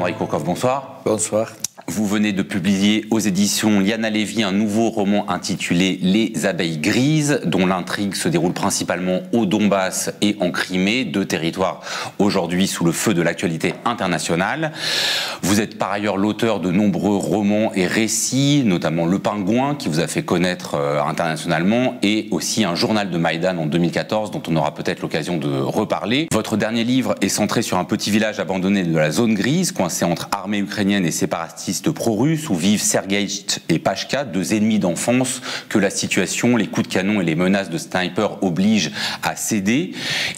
Pierre-André Kourkov, bonsoir. Bonsoir. Vous venez de publier aux éditions Liana Levy un nouveau roman intitulé Les abeilles grises, dont l'intrigue se déroule principalement au Donbass et en Crimée, deux territoires aujourd'hui sous le feu de l'actualité internationale. Vous êtes par ailleurs l'auteur de nombreux romans et récits, notamment Le Pingouin, qui vous a fait connaître internationalement, et aussi un journal de Maïdan en 2014, dont on aura peut-être l'occasion de reparler. Votre dernier livre est centré sur un petit village abandonné de la zone grise, coincé entre armée ukrainienne et séparatistes pro-russes, où vivent Sergueï et Pashka, deux ennemis d'enfance que la situation, les coups de canon et les menaces de snipers obligent à céder.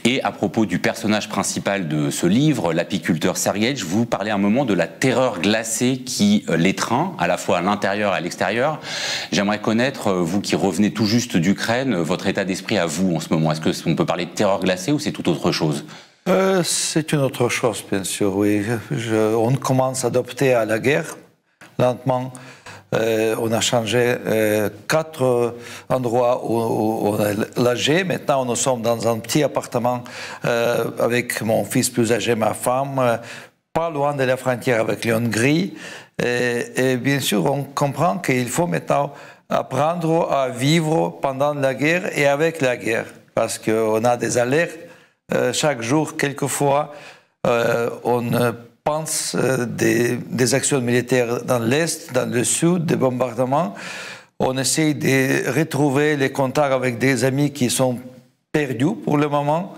Et à propos du personnage principal de ce livre, l'apiculteur Sergueï, vous parlez un moment de la terreur glacée qui l'étreint, à la fois à l'intérieur et à l'extérieur. J'aimerais connaître, vous qui revenez tout juste d'Ukraine, votre état d'esprit à vous en ce moment. Est-ce qu'on peut parler de terreur glacée ou c'est tout autre chose ? C'est une autre chose, bien sûr, oui. On commence à adopter à la guerre, lentement. On a changé 4 endroits où on a logé. Maintenant, nous sommes dans un petit appartement avec mon fils plus âgé, ma femme, pas loin de la frontière avec la Hongrie. Et bien sûr, on comprend qu'il faut maintenant apprendre à vivre pendant la guerre et avec la guerre, parce qu'on a des alertes. Chaque jour, quelquefois, on pense des actions militaires dans l'Est, dans le Sud, des bombardements. On essaie de retrouver les contacts avec des amis qui sont perdus pour le moment,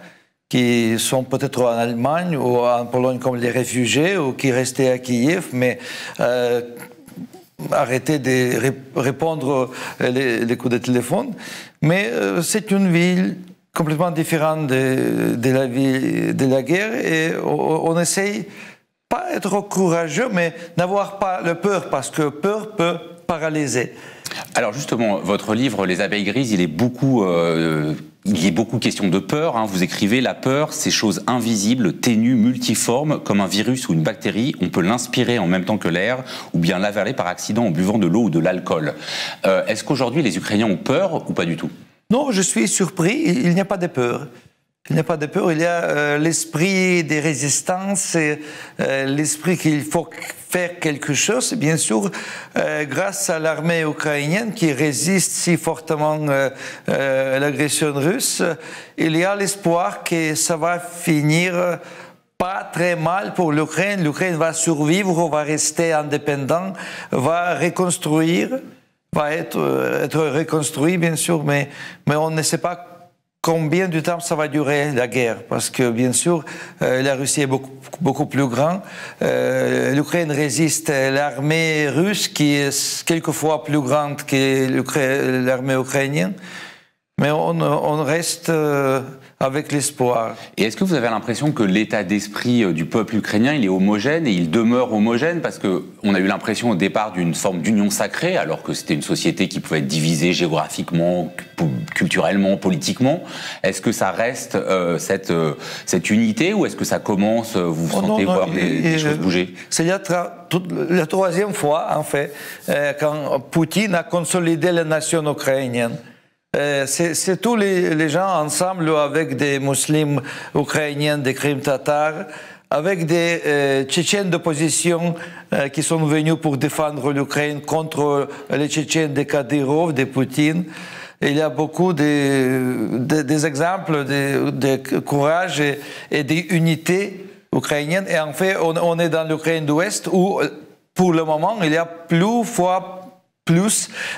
qui sont peut-être en Allemagne ou en Pologne comme les réfugiés, ou qui restaient à Kiev, mais arrêter de répondre les coups de téléphone. Mais c'est une ville complètement différent de la vie de la guerre, et on essaye pas être courageux, mais n'avoir pas le peur, parce que peur peut paralyser. Alors justement, votre livre Les abeilles grises, il y est beaucoup question de peur. Vous écrivez: la peur, c'est chose invisible, ténue, multiforme, comme un virus ou une bactérie. On peut l'inspirer en même temps que l'air, ou bien l'avaler par accident en buvant de l'eau ou de l'alcool. Est-ce qu'aujourd'hui les Ukrainiens ont peur ou pas du tout ? Non, je suis surpris, il n'y a pas de peur. Il n'y a pas de peur, il y a l'esprit de résistance, l'esprit qu'il faut faire quelque chose. Bien sûr, grâce à l'armée ukrainienne qui résiste si fortement à l'agression russe, il y a l'espoir que ça va finir pas très mal pour l'Ukraine. L'Ukraine va survivre, va rester indépendant, va reconstruire. Va être reconstruit, bien sûr, mais on ne sait pas combien de temps ça va durer, la guerre, parce que, bien sûr, la Russie est beaucoup plus grande. L'Ukraine résiste à l'armée russe, qui est quelquefois plus grande que l'armée ukrainienne, mais on reste avec l'espoir. Et est-ce que vous avez l'impression que l'état d'esprit du peuple ukrainien, il est homogène, et il demeure homogène, parce qu'on a eu l'impression au départ d'une forme d'union sacrée, alors que c'était une société qui pouvait être divisée géographiquement, culturellement, politiquement. Est-ce que ça reste cette unité, ou est-ce que ça commence, vous sentez voir des choses bouger? C'est la troisième fois, en fait, quand Poutine a consolidé la nation ukrainienne. C'est tous les gens ensemble, avec des musulmans ukrainiens, des Crimes tatars, avec des Tchétchènes d'opposition qui sont venus pour défendre l'Ukraine contre les Tchétchènes de Kadyrov, de Poutine. Il y a beaucoup des exemples de courage et d'unité ukrainienne. Et en fait, on est dans l'Ukraine d'Ouest où, pour le moment, il y a plus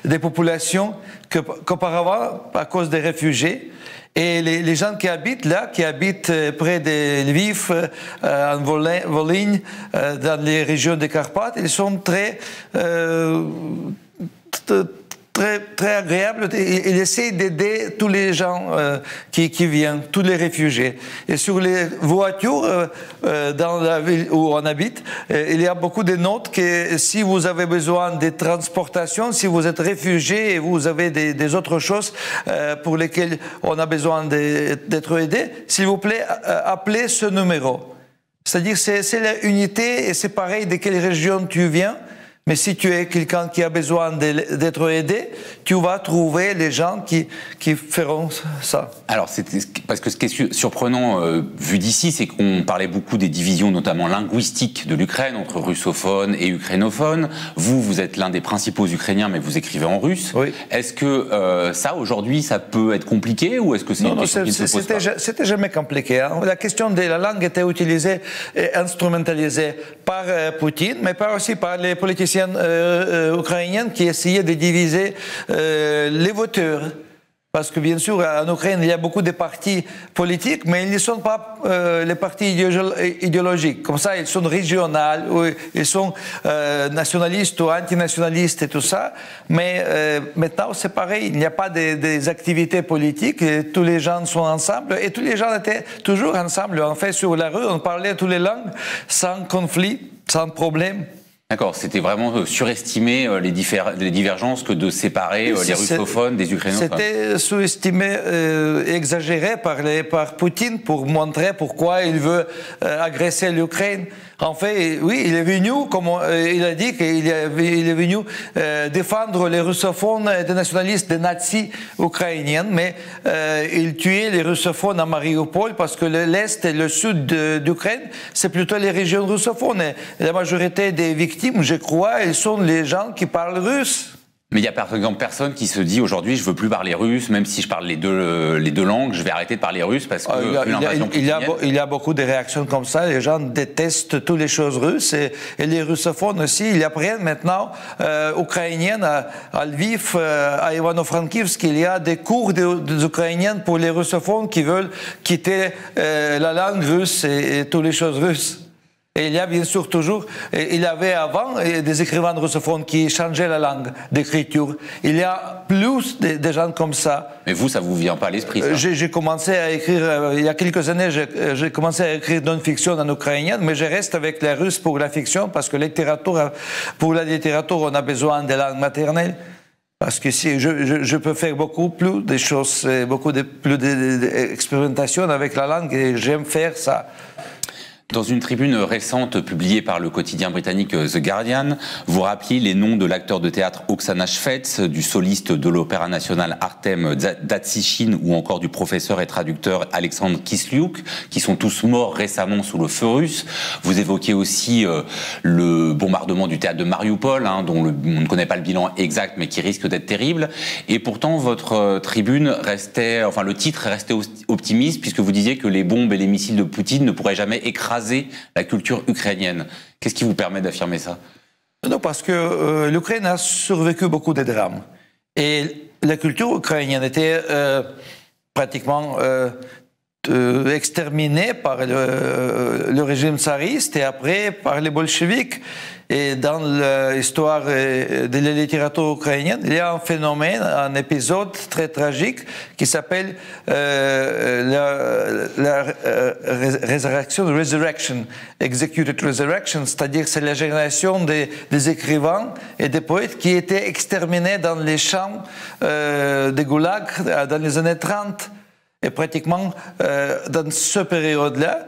de populations qu'auparavant à cause des réfugiés. Et les gens qui habitent là, qui habitent près de Lviv, en Volhynie, dans les régions des Carpates, ils sont très agréables. Ils essaient d'aider tous les gens qui viennent, tous les réfugiés. Et sur les voitures, dans la ville où on habite, il y a beaucoup de notes que si vous avez besoin de transportation, si vous êtes réfugié et vous avez des autres choses pour lesquelles on a besoin d'être aidé, s'il vous plaît, appelez ce numéro. C'est-à-dire c'est la unité, et c'est pareil de quelle région tu viens. Mais si tu es quelqu'un qui a besoin d'être aidé, tu vas trouver les gens qui feront ça. Alors, parce que ce qui est surprenant vu d'ici, c'est qu'on parlait beaucoup des divisions, notamment linguistiques de l'Ukraine, entre russophones et ukrainophones. Vous êtes l'un des principaux Ukrainiens, mais vous écrivez en russe. Oui. Est-ce que ça, aujourd'hui, ça peut être compliqué, ou est-ce que c'est une question qui ne se pose pas? C'était jamais compliqué. Hein. La question de la langue était utilisée et instrumentalisée par Poutine, mais aussi par les politiciens ukrainiens qui essayaient de diviser les voteurs. Parce que bien sûr, en Ukraine, il y a beaucoup de partis politiques, mais ils ne sont pas les partis idéologiques. Comme ça, ils sont régionaux, ils sont nationalistes ou antinationalistes et tout ça. Mais maintenant, c'est pareil, il n'y a pas des activités politiques, et tous les gens sont ensemble, et tous les gens étaient toujours ensemble. En fait, sur la rue, on parlait toutes les langues, sans conflit, sans problème. D'accord, c'était vraiment surestimer les divergences que de séparer les russophones des ukrainophones. C'était sous-estimé, exagéré par Poutine pour montrer pourquoi il veut agresser l'Ukraine. En fait, oui, il est venu, comme il a dit, qu'il est venu défendre les russophones des nationalistes, des nazis ukrainiens, mais il tuait les russophones à Mariupol parce que l'Est et le Sud d'Ukraine, c'est plutôt les régions russophones. Et la majorité des victimes, je crois, ils sont les gens qui parlent russe. Mais il y a par exemple personne qui se dit aujourd'hui je veux plus parler russe, même si je parle les deux langues, je vais arrêter de parler russe parce que il y a beaucoup de réactions comme ça. Les gens détestent toutes les choses russes et les russophones aussi. Ils apprennent maintenant ukrainiennes à Lviv, à Ivano-Frankivsk. Il y a des cours des ukrainiennes pour les russophones qui veulent quitter la langue russe et toutes les choses russes. Et il y a bien sûr toujours, il y avait avant des écrivains russophones qui changeaient la langue d'écriture. Il y a plus de gens comme ça. Mais vous, ça vous vient pas à l'esprit, ça? J'ai commencé à écrire, il y a quelques années, j'ai commencé à écrire non-fiction en ukrainien, mais je reste avec les Russes pour la fiction, parce que pour la littérature, on a besoin de langue maternelle. Parce que si je peux faire beaucoup plus de choses, plus d'expérimentation avec la langue, et j'aime faire ça. Dans une tribune récente publiée par le quotidien britannique The Guardian, vous rappeliez les noms de l'acteur de théâtre Oksana Shvets, du soliste de l'Opéra national Artem Datsishin ou encore du professeur et traducteur Alexandre Kislyuk, qui sont tous morts récemment sous le feu russe. Vous évoquez aussi le bombardement du théâtre de Mariupol, dont on ne connaît pas le bilan exact, mais qui risque d'être terrible. Et pourtant, votre tribune restait, enfin le titre restait optimiste, puisque vous disiez que les bombes et les missiles de Poutine ne pourraient jamais écraser la culture ukrainienne. Qu'est-ce qui vous permet d'affirmer ça? Non, parce que l'Ukraine a survécu beaucoup de drames. Et la culture ukrainienne était pratiquement exterminée par le régime tsariste et après par les bolcheviks. Et dans l'histoire de la littérature ukrainienne, il y a un phénomène, un épisode très tragique qui s'appelle la resurrection, executed resurrection, c'est-à-dire c'est la génération des écrivains et des poètes qui étaient exterminés dans les champs des goulags dans les années 30. Et pratiquement, dans cette période-là,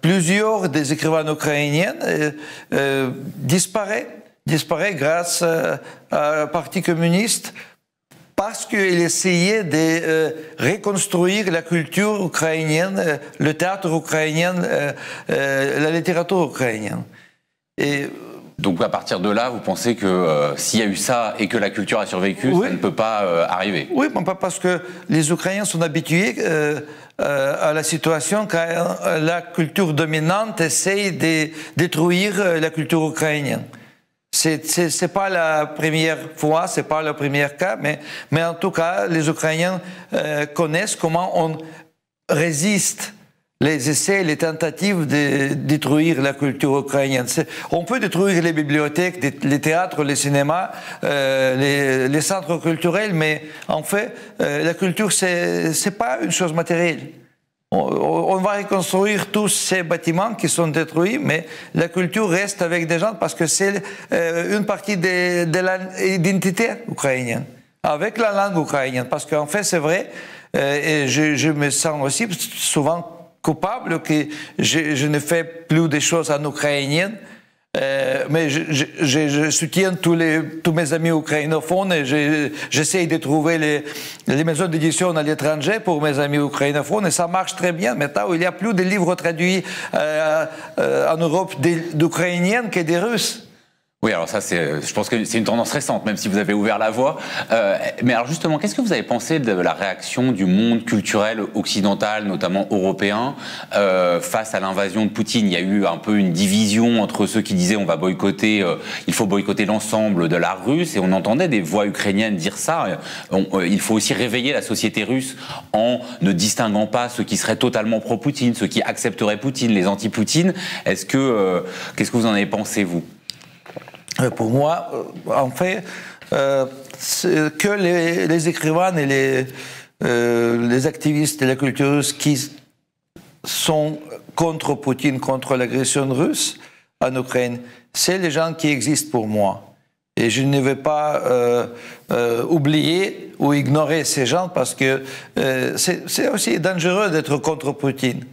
plusieurs des écrivains ukrainiens disparaissent grâce au Parti communiste parce qu'ils essayaient de reconstruire la culture ukrainienne, le théâtre ukrainien, la littérature ukrainienne. Et donc à partir de là, vous pensez que s'il y a eu ça et que la culture a survécu, oui, ça ne peut pas arriver? Oui, parce que les Ukrainiens sont habitués à la situation quand la culture dominante essaye de détruire la culture ukrainienne. C'est pas la première fois, c'est pas le premier cas, mais en tout cas, les Ukrainiens connaissent comment on résiste les essais, les tentatives de détruire la culture ukrainienne. On peut détruire les bibliothèques, les théâtres, les cinémas, les centres culturels, mais en fait, la culture, c'est pas une chose matérielle. On va reconstruire tous ces bâtiments qui sont détruits, mais la culture reste avec des gens parce que c'est une partie de l'identité ukrainienne, avec la langue ukrainienne. Parce qu'en fait, c'est vrai, et je me sens aussi souvent coupable que je ne fais plus des choses en ukrainien Mais je soutiens tous mes amis ukrainophones et j'essaie de trouver les maisons d'édition à l'étranger pour mes amis ukrainophones et ça marche très bien. Maintenant, il y a plus de livres traduits en Europe d'Ukrainiens que des Russes. Oui, alors ça, je pense que c'est une tendance récente, même si vous avez ouvert la voie. Mais alors justement, qu'est-ce que vous avez pensé de la réaction du monde culturel occidental, notamment européen, face à l'invasion de Poutine? Il y a eu un peu une division entre ceux qui disaient on va boycotter, il faut boycotter l'ensemble de l'art russe, et on entendait des voix ukrainiennes dire ça. Il faut aussi réveiller la société russe en ne distinguant pas ceux qui seraient totalement pro-Poutine, ceux qui accepteraient Poutine, les anti-Poutine. Qu'est-ce que vous en avez pensé, vous? Pour moi, en fait, que les écrivains et les activistes de la culture russe qui sont contre Poutine, contre l'agression russe en Ukraine, c'est les gens qui existent pour moi. Et je ne vais pas oublier ou ignorer ces gens parce que c'est aussi dangereux d'être contre Poutine.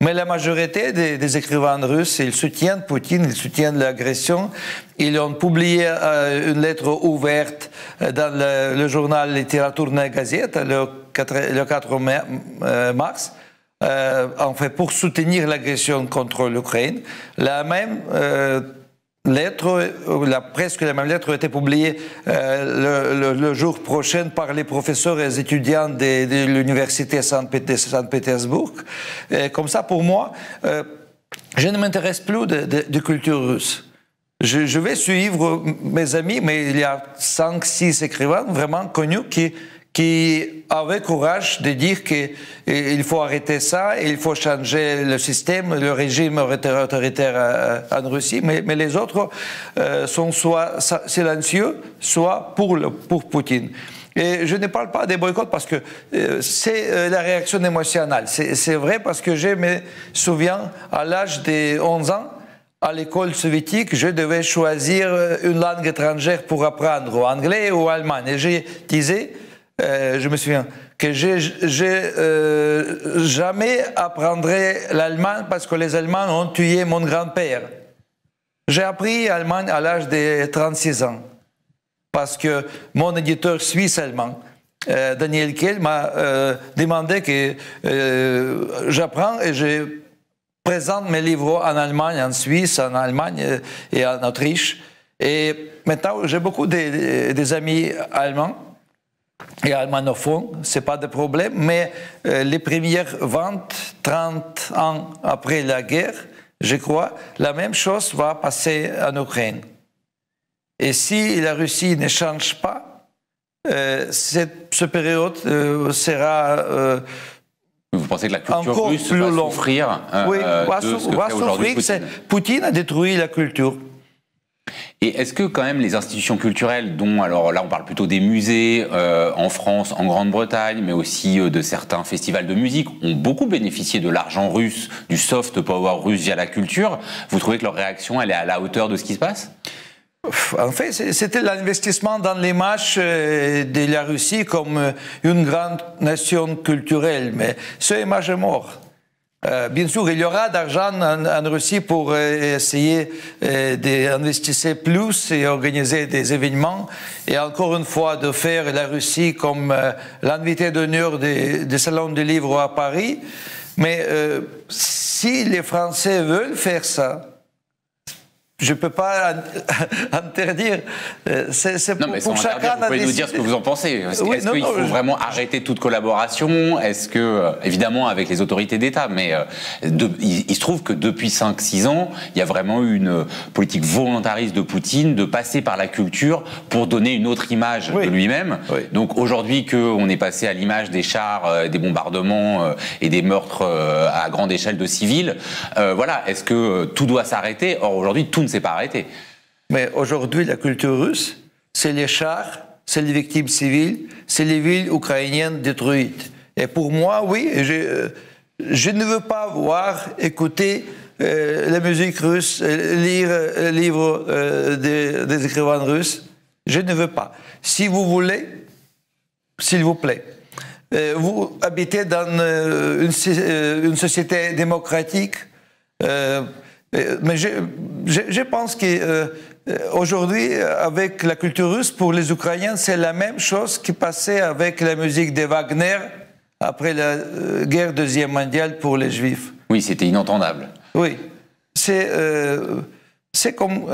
Mais la majorité des écrivains russes, ils soutiennent Poutine, ils soutiennent l'agression. Ils ont publié une lettre ouverte dans le journal Literaturная Gazeta le 4 mars, en fait, pour soutenir l'agression contre l'Ukraine. La même lettre, presque la même lettre a été publiée le jour prochain par les professeurs et les étudiants de l'université Saint-Pétersbourg. Comme ça, pour moi, je ne m'intéresse plus de culture russe. Je vais suivre mes amis, mais il y a 5-6 écrivains vraiment connus qui avaient courage de dire qu'il faut arrêter ça, il faut changer le système, le régime autoritaire en Russie, mais les autres sont soit silencieux, soit pour Poutine. Et je ne parle pas des boycotts parce que c'est la réaction émotionnelle. C'est vrai parce que je me souviens, à l'âge de 11 ans, à l'école soviétique, je devais choisir une langue étrangère pour apprendre, ou anglais ou allemand. Et je disais, je me souviens, que jamais apprendrai l'allemand parce que les Allemands ont tué mon grand-père. J'ai appris l'allemand à l'âge de 36 ans parce que mon éditeur suisse-allemand, Daniel Kehl, m'a demandé que j'apprends et je présente mes livres en Allemagne, en Suisse, en Allemagne et en Autriche. Et maintenant, j'ai beaucoup des amis allemands et allemanophone, ce n'est pas de problème, mais les premières 20-30 ans après la guerre, je crois, la même chose va passer en Ukraine. Et si la Russie ne change pas, cette période sera vous pensez que la culture russe va souffrir de ce que fait aujourd'hui Poutine? Poutine a détruit la culture. Et est-ce que quand même les institutions culturelles, dont, alors là on parle plutôt des musées en France, en Grande-Bretagne, mais aussi de certains festivals de musique, ont beaucoup bénéficié de l'argent russe, du soft power russe via la culture, vous trouvez que leur réaction elle est à la hauteur de ce qui se passe? En fait, c'était l'investissement dans l'image de la Russie comme une grande nation culturelle, mais cette image est morte. Bien sûr, il y aura d'argent en Russie pour essayer d'investir plus et organiser des événements et encore une fois de faire la Russie comme l'invité d'honneur des salons du livre à Paris. Mais si les Français veulent faire ça, je ne peux pas interdire. C'est pour chacun. Vous pouvez nous dire ce que vous en pensez. Est-ce qu'il faut vraiment arrêter toute collaboration? Est-ce que, évidemment, avec les autorités d'État, mais il se trouve que depuis 5-6 ans, il y a vraiment eu une politique volontariste de Poutine de passer par la culture pour donner une autre image de lui-même. Oui. Donc aujourd'hui qu'on est passé à l'image des chars, des bombardements et des meurtres à grande échelle de civils, voilà, est-ce que tout doit s'arrêter? Or aujourd'hui, tout ne s'est pas arrêté. Mais aujourd'hui, la culture russe, c'est les chars, c'est les victimes civiles, c'est les villes ukrainiennes détruites. Et pour moi, oui, je ne veux pas voir, écouter la musique russe, lire les livres des écrivains russes. Je ne veux pas. Si vous voulez, s'il vous plaît, vous habitez dans une société démocratique, Mais je pense qu'aujourd'hui, avec la culture russe, pour les Ukrainiens, c'est la même chose qui passait avec la musique de Wagner après la guerre deuxième mondiale pour les Juifs. Oui, c'était inentendable. Oui, c'est comme...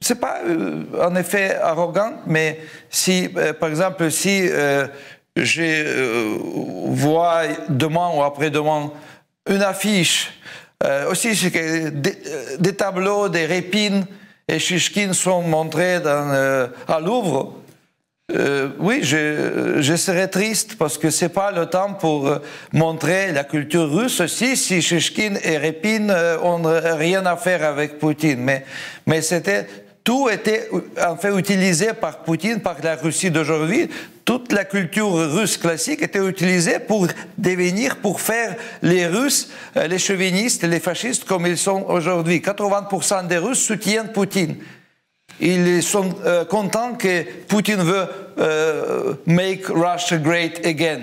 c'est pas en effet arrogant, mais si, par exemple, si je vois demain ou après-demain une affiche, aussi des tableaux de Répine et Chichkine sont montrés à Louvre, oui, je serais triste parce que c'est pas le temps pour montrer la culture russe aussi si Chichkine et Répine ont rien à faire avec Poutine. Mais tout était en fait utilisé par Poutine, par la Russie d'aujourd'hui. Toute la culture russe classique était utilisée pour faire les Russes, les chauvinistes, les fascistes comme ils sont aujourd'hui. 80% des Russes soutiennent Poutine. Ils sont contents que Poutine veut make Russia great again.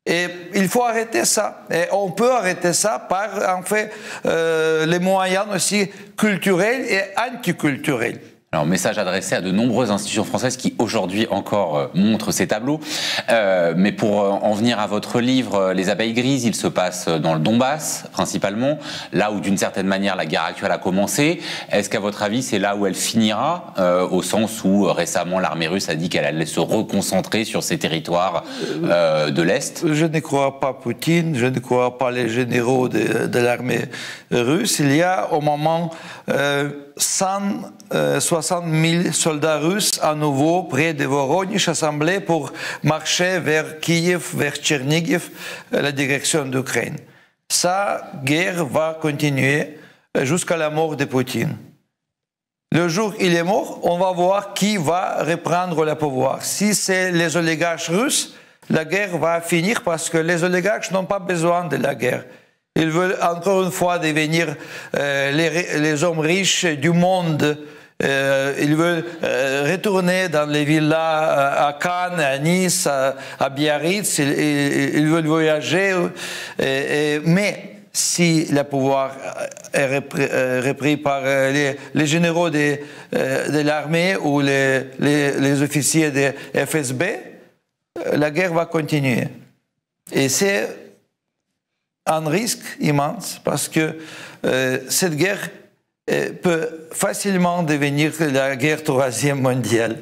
Et il faut arrêter ça. Et on peut arrêter ça par, en fait, les moyens aussi culturels et anticulturels. Alors, message adressé à de nombreuses institutions françaises qui aujourd'hui encore montrent ces tableaux. Mais pour en venir à votre livre, Les abeilles grises, il se passe dans le Donbass principalement, là où d'une certaine manière la guerre actuelle a commencé. Est-ce qu'à votre avis c'est là où elle finira, au sens où récemment l'armée russe a dit qu'elle allait se reconcentrer sur ces territoires de l'Est? Je ne crois pas Poutine, je ne crois pas les généraux de l'armée russe. Il y a au moment 160 000 soldats russes à nouveau près de Voronezh assemblés pour marcher vers Kiev, vers Tchernigiv, la direction d'Ukraine. Sa guerre va continuer jusqu'à la mort de Poutine. Le jour où il est mort, on va voir qui va reprendre le pouvoir. Si c'est les oligarches russes, la guerre va finir parce que les oligarches n'ont pas besoin de la guerre. Ils veulent encore une fois devenir les hommes riches du monde. Ils veulent retourner dans les villas à Cannes, à Nice, à Biarritz. Ils veulent voyager. Mais si le pouvoir est repris par les généraux de l'armée ou les officiers de FSB, la guerre va continuer. Et c'est un risque immense parce que cette guerre peut facilement devenir la guerre troisième mondiale.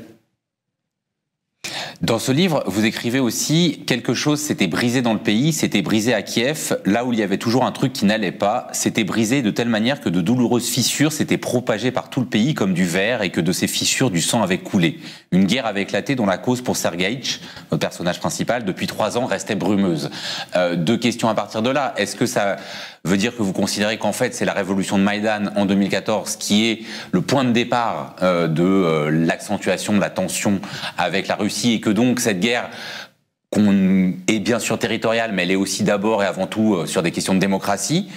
Dans ce livre, vous écrivez aussi quelque chose s'était brisé dans le pays, s'était brisé à Kiev, là où il y avait toujours un truc qui n'allait pas, s'était brisé de telle manière que de douloureuses fissures s'étaient propagées par tout le pays comme du verre et que de ces fissures du sang avait coulé. Une guerre avait éclaté dont la cause pour Sergueïtch, notre personnage principal, depuis 3 ans restait brumeuse. Deux questions à partir de là. Est-ce que ça veut dire que vous considérez qu'en fait c'est la révolution de Maïdan en 2014 qui est le point de départ de l'accentuation de la tension avec la Russie et que donc cette guerre est bien sûr territoriale mais elle est aussi d'abord et avant tout sur des questions de démocratie?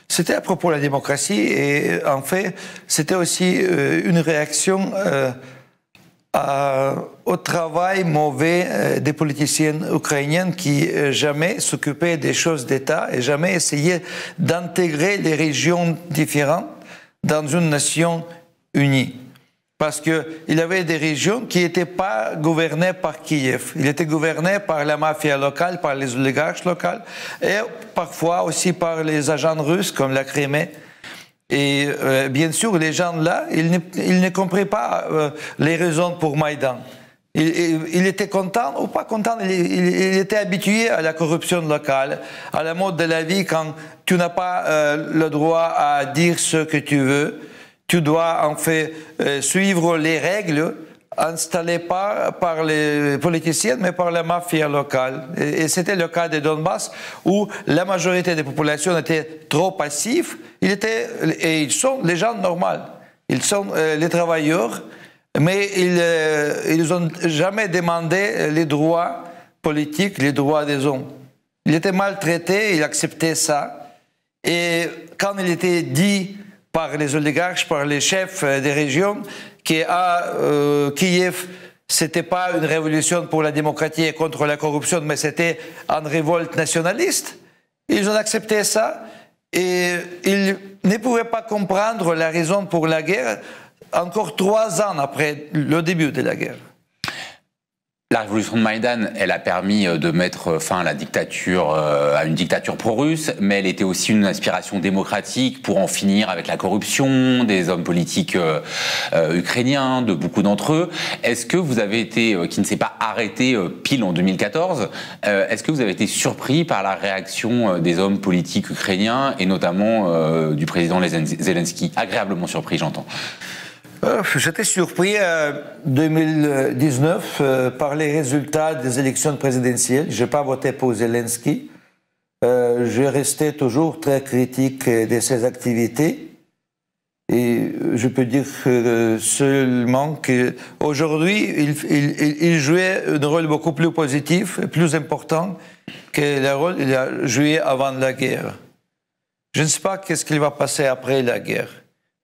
C'était à propos de la démocratie et en fait c'était aussi une réaction au travail mauvais des politiciennes ukrainiennes qui jamais s'occupaient des choses d'État et jamais essayaient d'intégrer les régions différentes dans une nation unie. Parce qu'il y avait des régions qui n'étaient pas gouvernées par Kiev. Ils étaient gouvernés par la mafia locale, par les oligarches locaux et parfois aussi par les agents russes comme la Crimée. Et bien sûr, les gens là, ils ne comprenaient pas les raisons pour Maïdan. Il était content ou pas content, il était habitué à la corruption locale, à la mode de la vie quand tu n'as pas le droit à dire ce que tu veux. Tu dois en fait suivre les règles installées pas par les politiciens mais par la mafia locale. Et c'était le cas de Donbass où la majorité des populations étaient trop passives. Ils sont les gens normaux. Ils sont les travailleurs, mais ils n'ont jamais demandé les droits politiques, les droits des hommes. Ils étaient maltraités, ils acceptaient ça. Et quand il était dit par les oligarches, par les chefs des régions, qu'à Kiev, c'était pas une révolution pour la démocratie et contre la corruption, mais c'était une révolte nationaliste. Ils ont accepté ça Et il ne pouvait pas comprendre la raison pour la guerre encore 3 ans après le début de la guerre. La révolution de Maïdan, elle a permis de mettre fin à la dictature, à une dictature pro-russe, mais elle était aussi une aspiration démocratique pour en finir avec la corruption des hommes politiques ukrainiens, de beaucoup d'entre eux. Est-ce que vous avez été, qui ne s'est pas arrêté pile en 2014, est-ce que vous avez été surpris par la réaction des hommes politiques ukrainiens et notamment du président Zelensky? Agréablement surpris, j'entends. J'étais surpris en 2019 par les résultats des élections présidentielles. Je n'ai pas voté pour Zelensky. Je restais toujours très critique de ses activités. Et je peux dire seulement qu'aujourd'hui, il jouait un rôle beaucoup plus positif, plus important que le rôle qu'il a joué avant la guerre. Je ne sais pas qu'est-ce qu'il va passer après la guerre.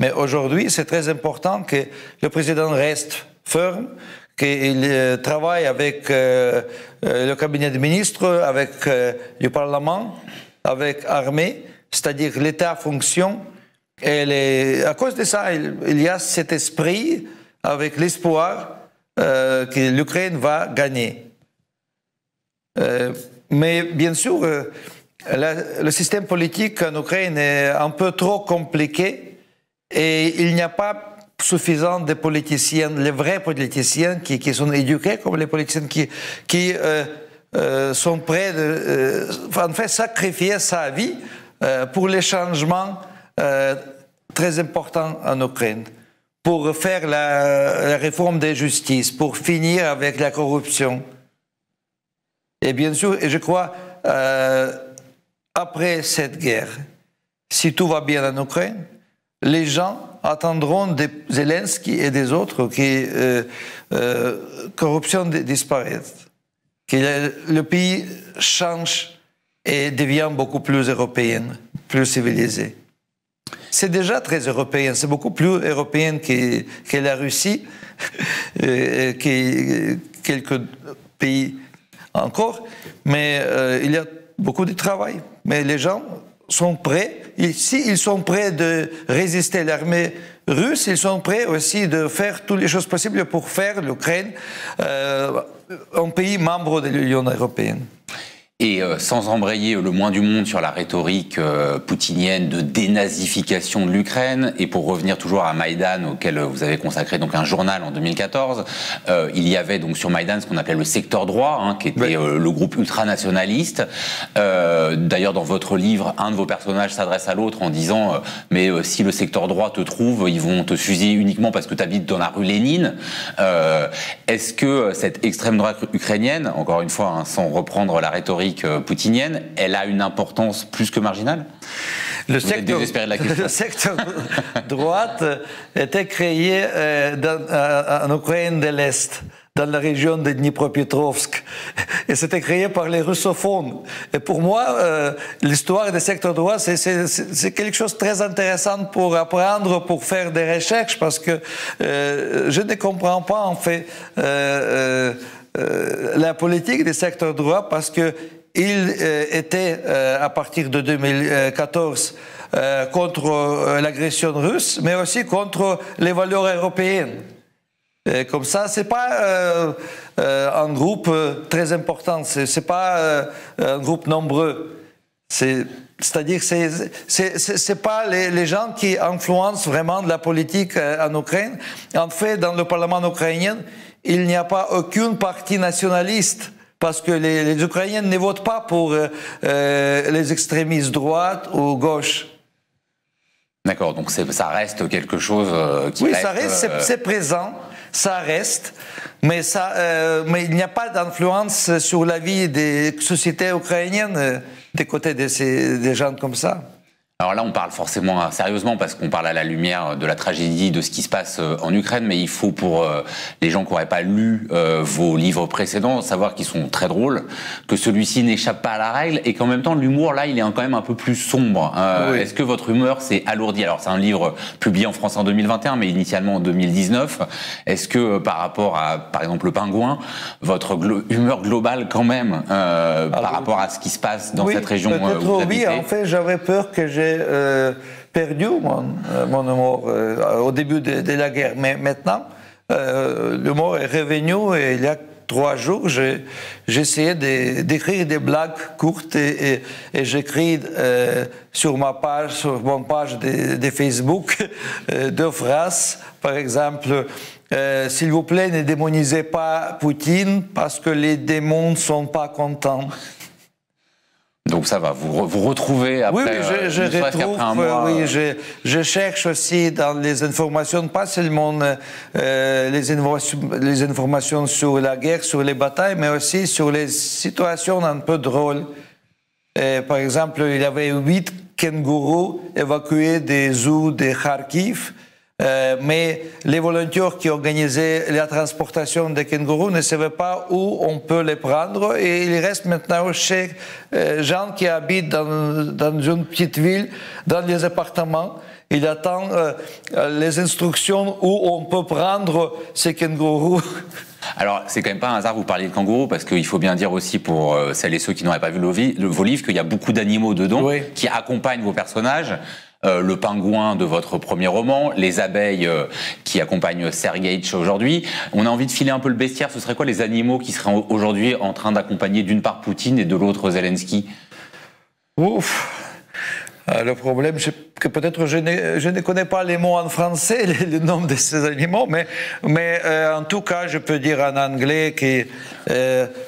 Mais aujourd'hui, c'est très important que le président reste ferme, qu'il travaille avec le cabinet des ministres, avec le Parlement, avec l'armée, c'est-à-dire l'État fonctionne. Et à cause de ça, il y a cet esprit avec l'espoir que l'Ukraine va gagner. Mais bien sûr, le système politique en Ukraine est un peu trop compliqué. Et il n'y a pas suffisamment de politiciens, les vrais politiciens qui sont éduqués comme les politiciens qui sont prêts de en fait, sacrifier sa vie pour les changements très importants en Ukraine, pour faire la réforme de justice, pour finir avec la corruption. Et bien sûr, je crois, après cette guerre, si tout va bien en Ukraine, les gens attendront de Zelensky et des autres que la corruption disparaisse, que le pays change et devient beaucoup plus européen, plus civilisé. C'est déjà très européen, c'est beaucoup plus européen que la Russie, que quelques pays encore, mais il y a beaucoup de travail. Mais les gens sont prêts, s'ils sont prêts de résister à l'armée russe, ils sont prêts aussi de faire toutes les choses possibles pour faire l'Ukraine un pays membre de l'Union européenne. Et sans embrayer le moins du monde sur la rhétorique poutinienne de dénazification de l'Ukraine, et pour revenir toujours à Maïdan, auquel vous avez consacré donc un journal en 2014, il y avait donc sur Maïdan ce qu'on appelait le secteur droit, hein, qui était le groupe ultranationaliste. D'ailleurs, dans votre livre, un de vos personnages s'adresse à l'autre en disant mais si le secteur droit te trouve, ils vont te fusiller uniquement parce que tu habites dans la rue Lénine. Est-ce que cette extrême droite ukrainienne, encore une fois, hein, sans reprendre la rhétorique poutinienne, elle a une importance plus que marginale? Le secteur droite était créé en Ukraine de l'Est, dans la région de Dnipropetrovsk. Et c'était créé par les russophones. Et pour moi, l'histoire du secteur droit, c'est quelque chose de très intéressant pour apprendre, pour faire des recherches, parce que je ne comprends pas, en fait, la politique du secteur droit, parce que il était, à partir de 2014, contre l'agression russe, mais aussi contre les valeurs européennes. Et comme ça, c'est pas un groupe très important, c'est pas un groupe nombreux. C'est-à-dire, c'est pas les gens qui influencent vraiment la politique en Ukraine. En fait, dans le Parlement ukrainien, il n'y a pas aucune parti nationaliste. Parce que les Ukrainiens ne votent pas pour les extrémistes droite ou gauche. D'accord, donc ça reste quelque chose qui oui, reste... ça reste, c'est présent, ça reste, mais il n'y a pas d'influence sur la vie des sociétés ukrainiennes des côtés des gens comme ça. Alors là, on parle forcément sérieusement parce qu'on parle à la lumière de la tragédie, de ce qui se passe en Ukraine, mais il faut pour les gens qui n'auraient pas lu vos livres précédents savoir qu'ils sont très drôles, que celui-ci n'échappe pas à la règle et qu'en même temps, l'humour, là, il est quand même un peu plus sombre. Oui. Est-ce que votre humeur s'est alourdie? Alors, c'est un livre publié en France en 2021, mais initialement en 2019. Est-ce que par rapport à, par exemple, Le Pingouin, votre humeur globale quand même, par rapport à ce qui se passe dans cette région où vous habitez? Oui, en fait, j'avais peur que j'ai j'ai perdu mon humour au début de la guerre. Mais maintenant, l'humour est revenu et il y a 3 jours, j'ai essayé d'écrire des blagues courtes et j'écris sur mon page de Facebook 2 phrases. Par exemple, s'il vous plaît, ne démonisez pas Poutine parce que les démons ne sont pas contents. Donc ça va, vous retrouvez après, oui, je retrouve, un mois... oui, je cherche aussi dans les informations, pas seulement les informations sur la guerre, sur les batailles, mais aussi sur les situations un peu drôles. Par exemple, il y avait 8 kangourous évacués des zoos de Kharkiv, mais les volontaires qui organisaient la transportation des kangourous ne savaient pas où on peut les prendre et ils restent maintenant chez gens qui habitent dans une petite ville, dans les appartements. Il attend les instructions où on peut prendre ces kangourous. Alors, c'est quand même pas un hasard que vous parliez de kangourous, parce qu'il faut bien dire aussi pour celles et ceux qui n'auraient pas vu vos livres qu'il y a beaucoup d'animaux dedans qui accompagnent vos personnages. Le pingouin de votre premier roman, les abeilles qui accompagnent Sergueïtch aujourd'hui. On a envie de filer un peu le bestiaire. Ce seraient quoi les animaux qui seraient aujourd'hui en train d'accompagner d'une part Poutine et de l'autre Zelensky? Ouf. Le problème, c'est que peut-être je ne connais pas les mots en français, le nom de ces animaux, mais en tout cas, je peux dire en anglais que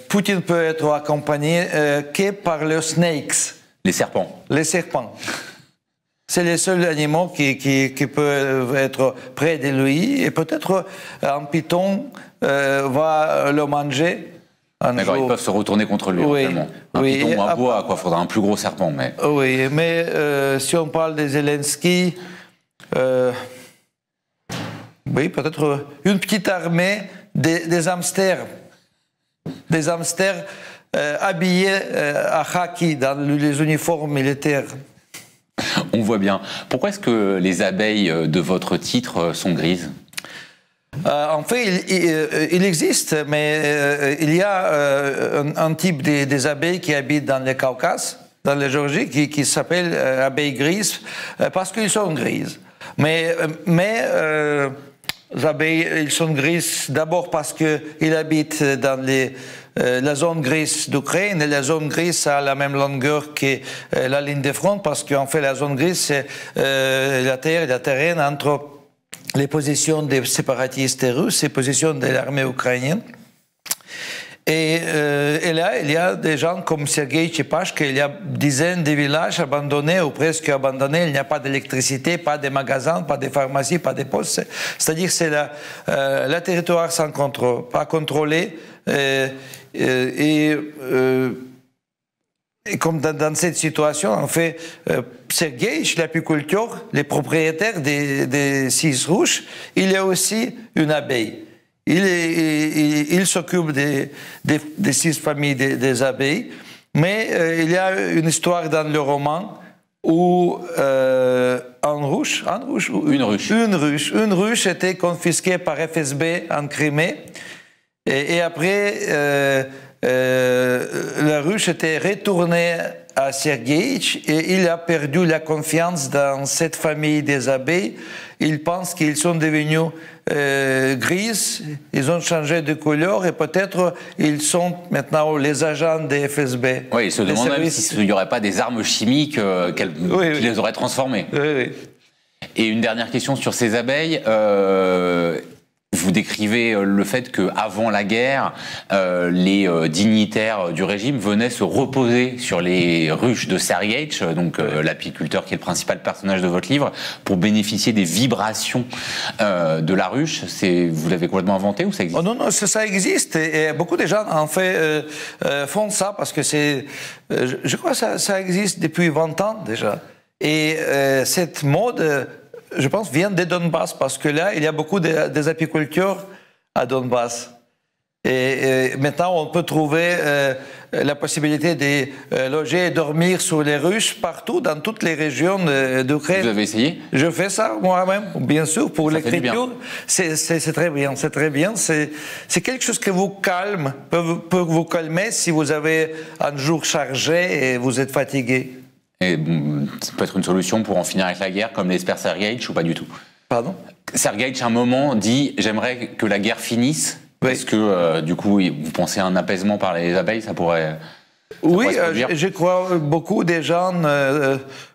Poutine peut être accompagné que par les snakes. Les serpents. Les serpents. C'est les seuls animaux qui peuvent être près de lui, et peut-être un python va le manger. D'accord, ils peuvent se retourner contre lui, éventuellement. Un python ou un boa, quoi. Faudra un plus gros serpent, mais... Oui, mais si on parle de Zelensky, oui, peut-être une petite armée des hamsters. Des hamsters habillés à khaki, dans les uniformes militaires. On voit bien. Pourquoi est-ce que les abeilles de votre titre sont grises? En fait, il existe, mais il y a un type des abeilles qui habitent dans le Caucase, dans la Géorgie, qui s'appelle abeilles grises, parce qu'ils sont grises. Mais les abeilles, ils sont grises d'abord parce qu'ils habitent dans la zone grise d'Ukraine, et la zone grise a la même longueur que la ligne de front, parce qu'en fait la zone grise c'est la terre entre les positions des séparatistes russes et les positions de l'armée ukrainienne. Et là, il y a des gens comme Sergueï Tchepashka, il y a dizaines de villages abandonnés ou presque abandonnés. Il n'y a pas d'électricité, pas de magasins, pas de pharmacies, pas de postes. C'est-à-dire que c'est le territoire sans contrôle, pas contrôlé. Et comme dans cette situation, en fait, Sergueï, l'apiculteur, le propriétaire des 6 ruches, il est aussi une abeille. Il s'occupe des 6 familles des abeilles, mais il y a une histoire dans le roman où une ruche était confisquée par FSB en Crimée, et après la ruche était retournée à Sergueïtch et il a perdu la confiance dans cette famille des abeilles. Il pense qu'ils sont devenus grises, ils ont changé de couleur et peut-être ils sont maintenant les agents des FSB. Oui, il se demande même s'il n'y aurait pas des armes chimiques qui les auraient transformées. Oui. Et une dernière question sur ces abeilles. Vous décrivez le fait qu'avant la guerre, les dignitaires du régime venaient se reposer sur les ruches de Sergueïtch, donc l'apiculteur qui est le principal personnage de votre livre, pour bénéficier des vibrations de la ruche. Vous l'avez complètement inventé ou ça existe? Oh non, ça existe. Et beaucoup de gens en fait font ça parce que je crois que ça existe depuis 20 ans déjà. Et cette mode, je pense, vient de Donbass, parce que là, il y a beaucoup des apiculteurs à Donbass. Et maintenant, on peut trouver la possibilité de loger et dormir sur les ruches partout, dans toutes les régions d'Ukraine. Vous avez essayé? Je fais ça moi-même, bien sûr, pour l'écriture. C'est très bien, c'est très bien. C'est quelque chose qui vous calme, peut vous calmer si vous avez un jour chargé et vous êtes fatigué. Et ça peut être une solution pour en finir avec la guerre, comme l'espère Sergueïtch, ou pas du tout? Pardon? Sergueïtch, à un moment, dit « J'aimerais que la guerre finisse ». Oui. Est-ce que, du coup, vous pensez à un apaisement par les abeilles? Ça pourrait... Oui, je crois que beaucoup de gens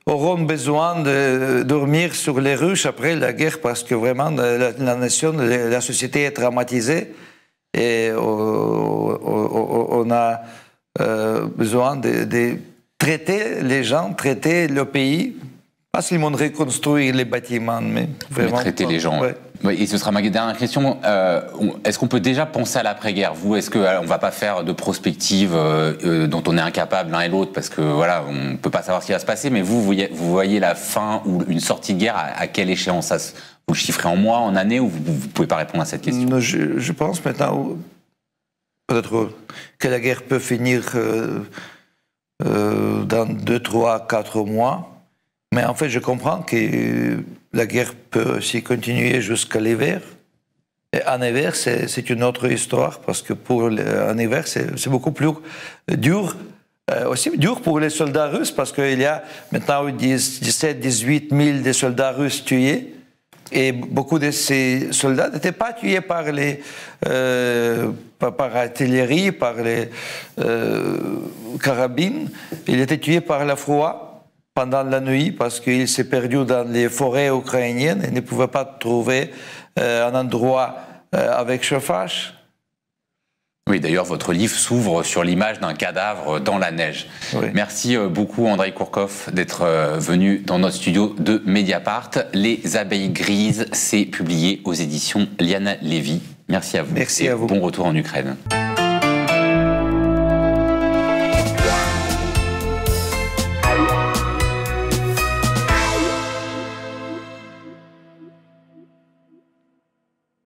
auront besoin de dormir sur les ruches après la guerre parce que vraiment la nation, la société est traumatisée et on a besoin de traiter les gens, traiter le pays, pas seulement de reconstruire les bâtiments, mais vraiment... traiter les gens. Ouais. Oui, et ce sera ma dernière question. Est-ce qu'on peut déjà penser à l'après-guerre? Vous, est-ce qu'on ne va pas faire de prospective dont on est incapable l'un et l'autre, parce que voilà, on ne peut pas savoir ce qui va se passer, mais vous voyez la fin ou une sortie de guerre à quelle échéance? Vous le chiffrez en mois, en années, ou vous ne pouvez pas répondre à cette question? Je pense maintenant peut-être que la guerre peut finir dans 2, 3, 4 mois. Mais en fait, je comprends que la guerre peut aussi continuer jusqu'à l'hiver. Et en hiver, c'est une autre histoire, parce que en hiver, c'est beaucoup plus dur. Aussi dur pour les soldats russes, parce qu'il y a maintenant 17, 18 000 de soldats russes tués. Et beaucoup de ces soldats n'étaient pas tués par l'artillerie, par les carabines. Ils étaient tués par la froid pendant la nuit parce qu'il s'est perdu dans les forêts ukrainiennes et ne pouvait pas trouver un endroit avec chauffage. Oui, d'ailleurs, votre livre s'ouvre sur l'image d'un cadavre dans la neige. Oui. Merci beaucoup, Andrei Kourkov, d'être venu dans notre studio de Mediapart. Les abeilles grises, c'est publié aux éditions Liana Levy. Merci à vous. Merci à vous. Bon retour en Ukraine.